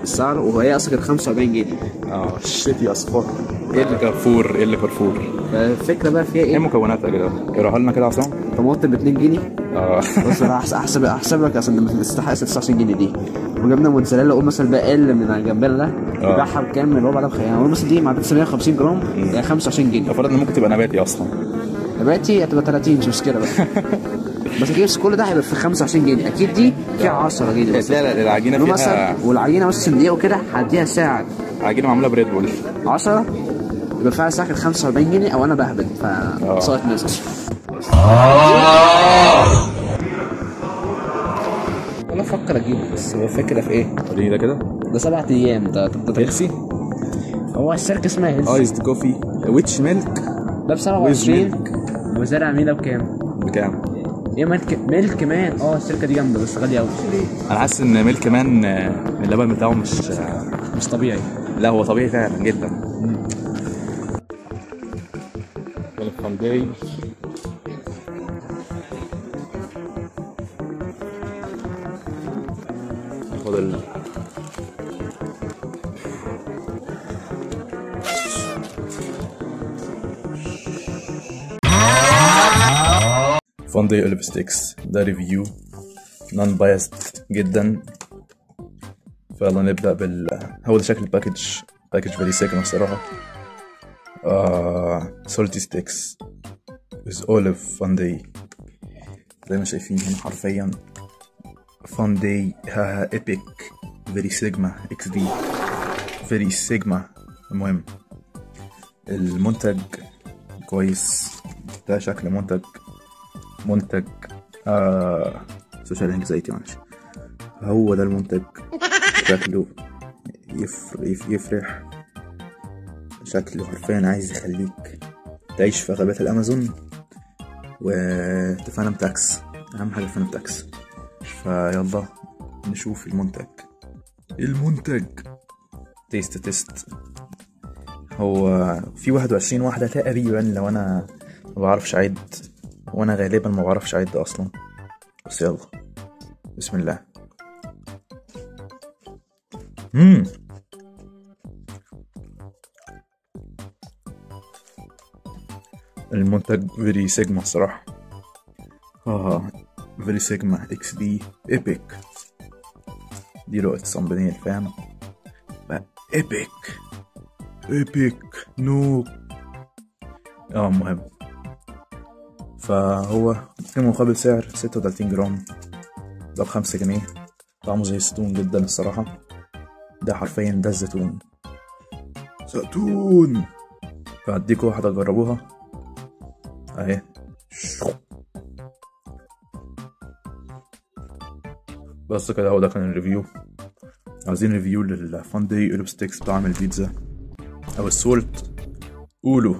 السعر، وهي اصلا كانت 45 جنيه. شتي اصفار. ايه اللي كارفور؟ ايه اللي كارفور؟ فالفكره بقى فيها ايه ايه؟ مكوناتها كده؟ اقراها لنا كده عصام. طماطم ب 2 جنيه. بص انا احسب لك عشان لما تستحق 26 جنيه دي. وجبنا موتزاريلا، قول مثلا بقى اقل من اللي جنبنا ده بيبيعها بكام؟ من ربع ده يعني قول مثلا دي مع 750 جرام يعني 25 جنيه. المفروض ان ممكن تبقى نباتي اصلا. نباتي هتبقى 30 مش مشكله بقى. بس اكيد كل ده هيبقى في 25 جنيه، اكيد دي فيها 10 جنيه بس. لا العجينه فيها مثلا، والعجينه مثلا دقيقه وكده هديها ساعه. عجينه معموله بريد بول 10 يبقى فيها ساعه 45 جنيه، او انا بهبد فصارت نزل. ولا افكر اجيبه، بس هو الفكره في ايه؟ ليه ده كده؟ ده 7 ايام. ده هيلسي. هو الشركه اسمها هيلسي. ايزد كوفي ويتش ميلك. ده ب 27. وزارع مينا بكام؟ بكام؟ ايه ميلك مان. الشركه دي جامده بس غاليه قوي. انا حاسس ان ميلك مان اللبن بتاعه مش طبيعي. لا هو طبيعي فعلا جدا. الفندي ناخد فاندي اوليف ستيكس. ده ريفيو نون بايست جدا. فيلا نبدأ هو ده شكل الباكج. باكج فيري سيكن الصراحة. سولتي ستيكس with اوليف فاندي زي ما شايفين هنا حرفيا. فاندي ايبك فيري سيجما اكس دي فيري سيجما. المهم المنتج كويس. ده شكل منتج سوشيال انكزايتي معلش. هو ده المنتج. شكله يفرح. شكله حرفيا عايز يخليك تعيش في غابات الامازون وتفنم تاكس. اهم حاجه تفنم تاكس. فيلا نشوف المنتج. تيست. هو في 21 واحده تقريبا لو انا ما بعرفش اعد، وانا غالبا ما بعرفش اعد اصلا. بس يلا بسم الله. المنتج فيري سيجما الصراحة. فيري سيجما اكس دي ايبك. دي رؤية صنبنيل فاهم. ايبك نو. مهم. فهو في مقابل سعر 36 جرام. ده ب5 جنيه. طعمه زي الزيتون جدا الصراحة. ده حرفيا ده الزيتون. فهديكوا واحدة تجربوها اهي. بس كده هو ده كان الريفيو. عايزين ريفيو للفاندي اوليف ستيكس بطعم البيتزا او السولت قولوا.